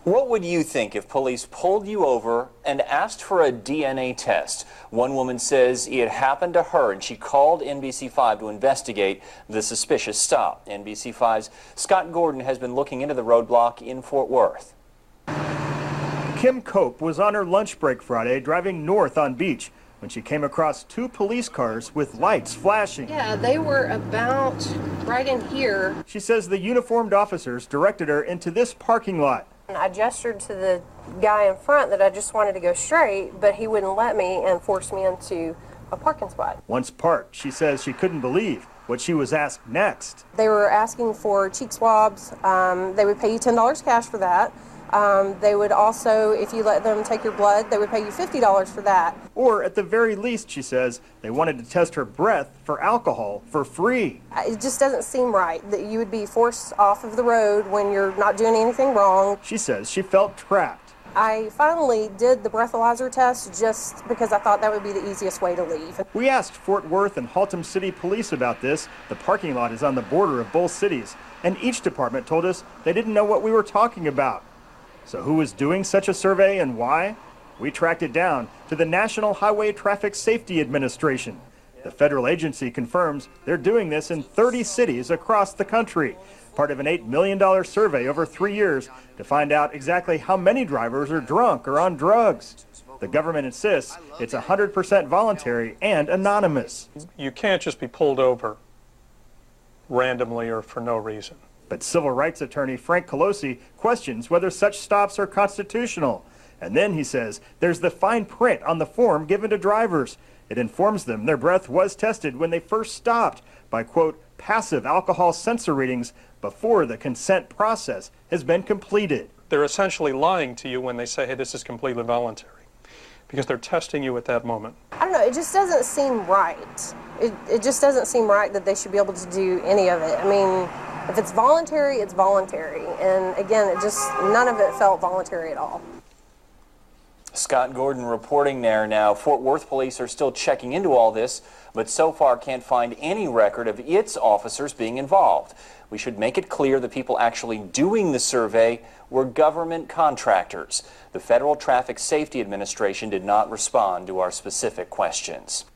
What would you think if police pulled you over and asked for a DNA test? One woman says it happened to her and she called NBC5 to investigate the suspicious stop. NBC5's Scott Gordon has been looking into the roadblock in Fort Worth. Kim Cope was on her lunch break Friday driving north on Beach when she came across two police cars with lights flashing. Yeah, they were about right in here. She says the uniformed officers directed her into this parking lot. I gestured to the guy in front that I just wanted to go straight, but he wouldn't let me and forced me into a parking spot. Once parked, she says she couldn't believe what she was asked next. They were asking for cheek swabs. They would pay you $10 cash for that. They would also, if you let them take your blood, they would pay you $50 for that. Or at the very least, she says, they wanted to test her breath for alcohol for free. It just doesn't seem right that you would be forced off of the road when you're not doing anything wrong. She says she felt trapped. I finally did the breathalyzer test just because I thought that would be the easiest way to leave. We asked Fort Worth and Haltom City Police about this. The parking lot is on the border of both cities, and each department told us they didn't know what we were talking about. So who is doing such a survey and why? We tracked it down to the National Highway Traffic Safety Administration. The federal agency confirms they're doing this in 30 cities across the country, part of an $8 million survey over 3 years to find out exactly how many drivers are drunk or on drugs. The government insists it's 100% voluntary and anonymous. You can't just be pulled over randomly or for no reason. But civil rights attorney Frank Colosi questions whether such stops are constitutional. And then he says there's the fine print on the form given to drivers. It informs them their breath was tested when they first stopped by, quote, passive alcohol sensor readings before the consent process has been completed. They're essentially lying to you when they say, hey, this is completely voluntary, because they're testing you at that moment. I don't know, it just doesn't seem right. It just doesn't seem right that they should be able to do any of it. I mean, if it's voluntary, it's voluntary. And again, none of it felt voluntary at all. Scott Gordon reporting there now. Fort Worth police are still checking into all this, but so far can't find any record of its officers being involved. We should make it clear the people actually doing the survey were government contractors. The Federal Traffic Safety Administration did not respond to our specific questions.